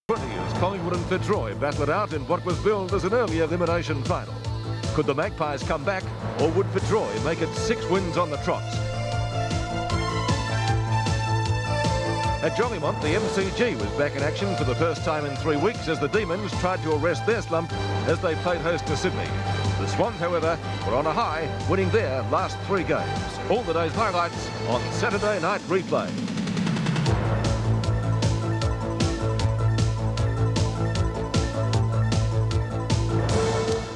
20 as Collingwood and Fitzroy battle it out in what was billed as an early elimination final. Could the Magpies come back, or would Fitzroy make it 6 wins on the trot? At Jollymont, the MCG was back in action for the first time in 3 weeks as the Demons tried to arrest their slump as they played host to Sydney. The Swans, however, were on a high, winning their last 3 games. All the day's highlights on Saturday Night Replay.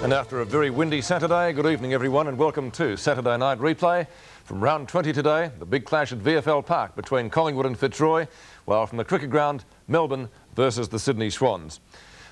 And after a very windy Saturday, good evening everyone and welcome to Saturday Night Replay. From round 20 today, the big clash at VFL Park between Collingwood and Fitzroy, while from the cricket ground, Melbourne versus the Sydney Swans.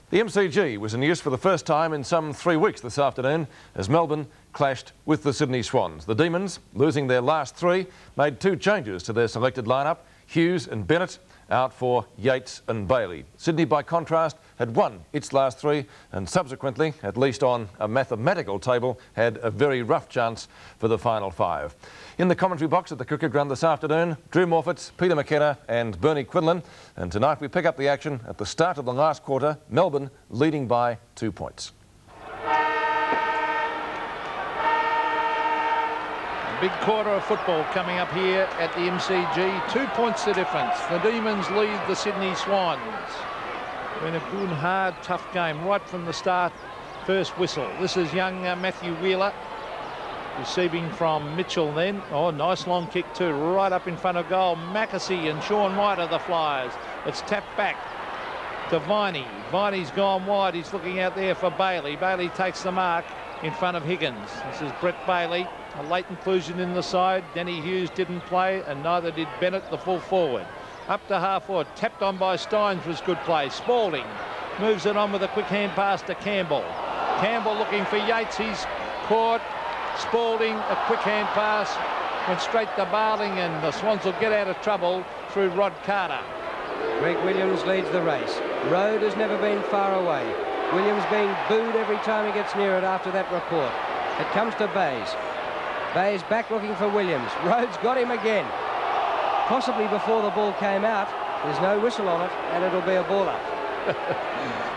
The MCG was in use for the first time in some 3 weeks this afternoon as Melbourne clashed with the Sydney Swans. The Demons, losing their last 3, made 2 changes to their selected lineup, Hughes and Bennett out for Yates and Bailey. Sydney, by contrast, had won its last 3 and subsequently, at least on a mathematical table, had a very rough chance for the final 5. In the commentary box at the cricket ground this afternoon, Drew Morfitts, Peter McKenna and Bernie Quinlan. And tonight we pick up the action at the start of the last quarter, Melbourne leading by 2 points. Big quarter of football coming up here at the MCG. 2 points the difference. The Demons lead the Sydney Swans. Been a good, hard, tough game right from the start. First whistle. This is young Matthew Wheeler receiving from Mitchell then. Oh, nice long kick too, right up in front of goal. Mackesy and Sean White are the flyers. It's tapped back to Viney. Viney's gone wide. He's looking out there for Bailey. Bailey takes the mark in front of Higgins. This is Brett Bailey. A late inclusion in the side. Denny Hughes didn't play and neither did Bennett, the full forward. Up to half forward, tapped on by Steins was good play. Spalding moves it on with a quick hand pass to Campbell. Campbell looking for Yates, he's caught. Spalding, a quick hand pass, went straight to Barling and the Swans will get out of trouble through Rod Carter. Greg Williams leads the race. Road has never been far away. Williams being booed every time he gets near it after that report. It comes to Bays. Bays back looking for Williams. Rhodes got him again. Possibly before the ball came out. There's no whistle on it and it'll be a ball up.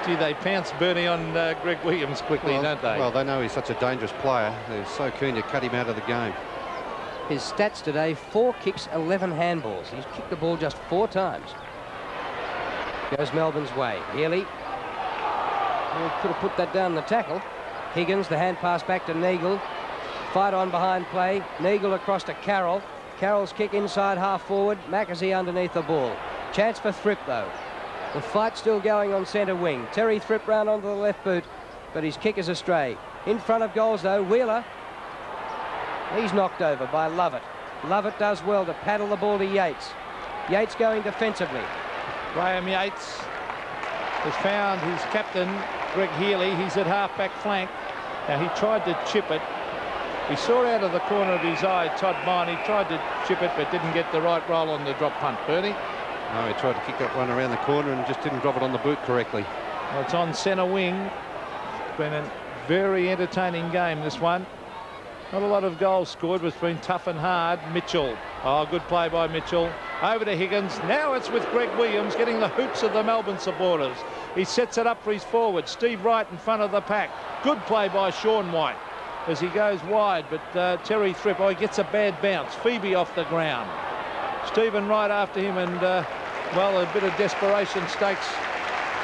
Gee, they pounce Bernie on Greg Williams quickly, don't they? Well, they know he's such a dangerous player. They're so keen to cut him out of the game. His stats today, 4 kicks, 11 handballs. He's kicked the ball just 4 times. Goes Melbourne's way. Healy. He could have put that down the tackle. Higgins, the hand pass back to Neagle. Fight on behind play. Neagle across to Carroll. Carroll's kick inside half forward. Mackesy underneath the ball. Chance for Thripp though. The fight still going on centre wing. Terry Thripp round onto the left boot, but his kick is astray. In front of goals though, Wheeler. He's knocked over by Lovett. Lovett does well to paddle the ball to Yates. Yates going defensively. Graham Yates has found his captain, Greg Healy. He's at half-back flank. Now he tried to chip it. He saw out of the corner of his eye Todd Mine. He tried to chip it but didn't get the right roll on the drop punt. Bernie? No, he tried to kick that one around the corner and just didn't drop it on the boot correctly. Well, it's on centre wing. It's been a very entertaining game, this one. Not a lot of goals scored, but it's been tough and hard. Mitchell. Oh, good play by Mitchell. Over to Higgins. Now it's with Greg Williams getting the hoops of the Melbourne supporters. He sets it up for his forward. Steve Wright in front of the pack. Good play by Sean White as he goes wide, but Terry Thripp, oh, he gets a bad bounce. Phoebe off the ground. Stephen Wright after him and, well, a bit of desperation stakes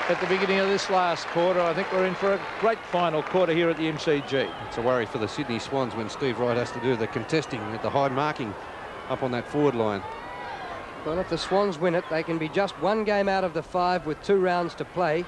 at the beginning of this last quarter. I think we're in for a great final quarter here at the MCG. It's a worry for the Sydney Swans when Steve Wright has to do the contesting at the high marking up on that forward line. Well, if the Swans win it, they can be just 1 game out of the 5 with 2 rounds to play.